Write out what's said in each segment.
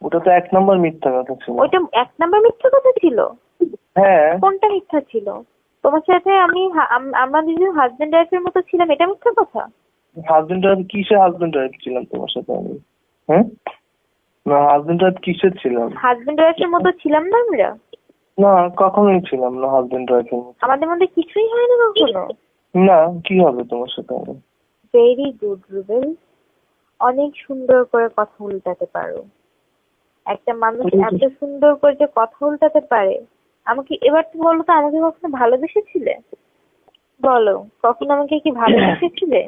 ওটা তো 1 নম্বর মিথ্যা কথা ছিল। ওইটা 1 নম্বর মিথ্যা কথা ছিল? হ্যাঁ। কোনটা মিথ্যা ছিল? তোমার সাথে আমরা দুজন হাজবেন্ড ওয়াইফের মতো ছিলাম, এটা মিথ্যা কথা? হাজবেন্ড ওয়াইফ কিসে হাজবেন্ড ওয়াইফ ছিলাম তোমার সাথে আমি? হ্যাঁ, না হাজবেন্ড ওয়াইফ কিসের ছিলাম? হাজবেন্ড ওয়াইফের মতো ছিলাম না আমরা? না, কখনোই ছিলাম না হাজবেন্ড ওয়াইফের মতো। আমাদের মধ্যে কিছুই হয় না কখনো? না, কি হবে তোমার সাথে আমি? ভেরি গুড রুবেল, অনেক সুন্দর করে কথা উল্টাতে পারো। একটা মানুষ এত সুন্দর করে যে কথা উল্টাতে পারে, আমাকে এবার তো বলো তো, আমাকে কখনো ভালোবেসেছিলে? বলো, কখনো আমাকে কি ভালোবেসেছিলে?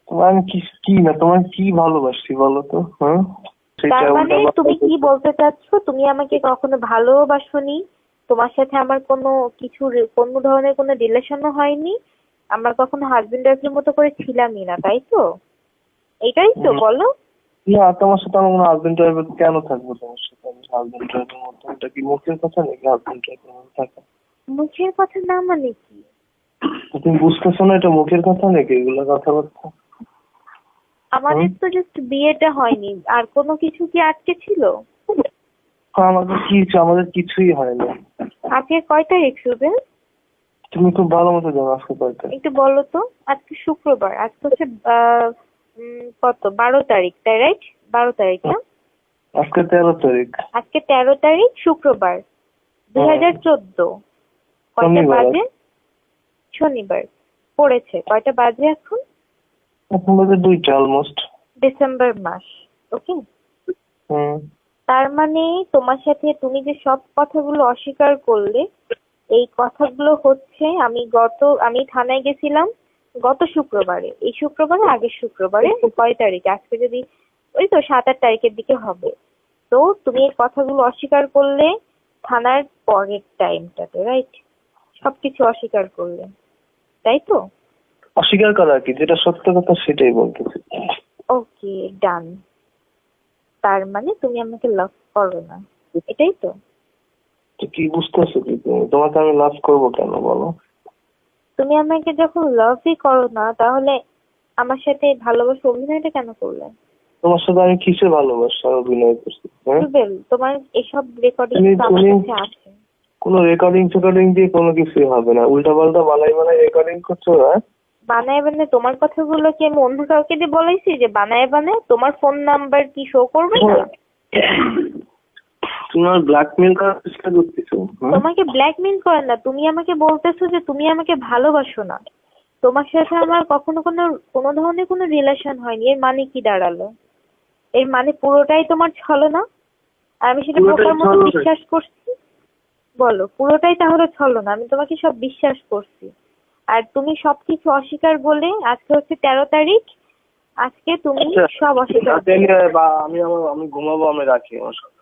তোমার আমি কি না তোমার কি ভালোবাসি বলো তো? হ্যাঁ, তার মানে তুমি কি বলতে চাচ্ছ, তুমি আমাকে কখনো ভালোবাসোনি, তোমার সাথে আমার কোনো ধরনের কোনো রিলেশনও হয়নি, আমরা কখনো হাজবেন্ড ওয়াইফের মতো করে ছিলামই না, তাই তো? এটাই তো বলো। না, তোমার সাথে আমার কোনো হাজবেন্ড ওয়াইফ কেন থাকবো? তোমার সাথে আমি হাজবেন্ড ওয়াইফের মতো, এটা কি মুখের কথা নাকি হাজবেন্ড ওয়াইফের মতো থাকা? মুখের কথা না মানে কি? তুমি বুঝতেছো না এটা মুখের কথা নাকি এগুলো কথাবার্তা? আমাদের তো জাস্ট বিয়েটা হয়নি, আর কোনো কিছু কি আটকে ছিল? আমাদের কিছুই হয় না। আজকে কয় তারিখ রুবেল? তুমি খুব ভালো মতো জানো আজকে কয় তারিখ। একটু বলো তো। আজকে শুক্রবার, আজকে হচ্ছে কত, 12 তারিখ, তাই রাইট? 12 তারিখ না? আজকে 13 তারিখ। আজকে 13 তারিখ শুক্রবার 2014। কয়টা বাজে? শনিবার পড়েছে। কয়টা বাজে এখন? এখন বাজে 2টা অলমোস্ট। ডিসেম্বর মাস, ওকে। তার মানে তোমার সাথে তুমি যে সব কথাগুলো অস্বীকার করলে, এই কথাগুলো হচ্ছে আমি থানায় গেছিলাম গত শুক্রবারে, এই শুক্রবারে আগের শুক্রবারে, কয় তারিখ আজকে, যদি ওই তো 7-8 তারিখের দিকে হবে। তো তুমি এই কথাগুলো অস্বীকার করলে থানার পরের টাইমটাতে, রাইট? সবকিছু অস্বীকার করলে, তাই তো? অস্বীকার করা কি, যেটা সত্য কথা সেটাই বলতেছি। ওকে, ডান। তার মানে তুমি আমাকে লাভ করো না, এটাই তো? কি বুঝতেছো কি তুমি? তোমাকে আমি লাভ করবো কেন বলো? তুমি আমাকে যখন লাভই করো না, তাহলে আমার সাথে ভালোবাসা অভিনয়টা কেন করলে? তোমার সাথে আমি কিসে ভালোবাসা অভিনয় করছি? রুবেল, তোমার এসব রেকর্ডিং আমার কাছে আছে। কোনো রেকর্ডিং দিয়ে কোনো কিছুই হবে না। উল্টাপাল্টা বানাই রেকর্ডিং করছো না? বানায় তোমার কথাগুলো কি আমি অন্য কাউকে দিয়ে বলাইছি যে বানায়? তোমার ফোন নাম্বার কি শো করবে না? তোমার ব্ল্যাকমেল করার চেষ্টা করতেছো। তোমাকে ব্ল্যাকমেল করে না, তুমি আমাকে বলতেছো যে তুমি আমাকে ভালোবাসো না। তোমার সাথে আমার কখনো কোনো ধরনের কোনো রিলেশন হয়নি, এর মানে কি দাঁড়ালো? এর মানে পুরোটাই তোমার ছলনা, আর আমি সেটা বোকার মতো বিশ্বাস করছি? বলো, পুরোটাই তাহলে ছলনা, আমি তোমাকে সব বিশ্বাস করছি, আর তুমি সবকিছু অস্বীকার বলে আজকে হচ্ছে 13 তারিখ, আজকে তুমি সব অস্বীকার। আমি ঘুমাবো, আমি রাখি আমার সাথে।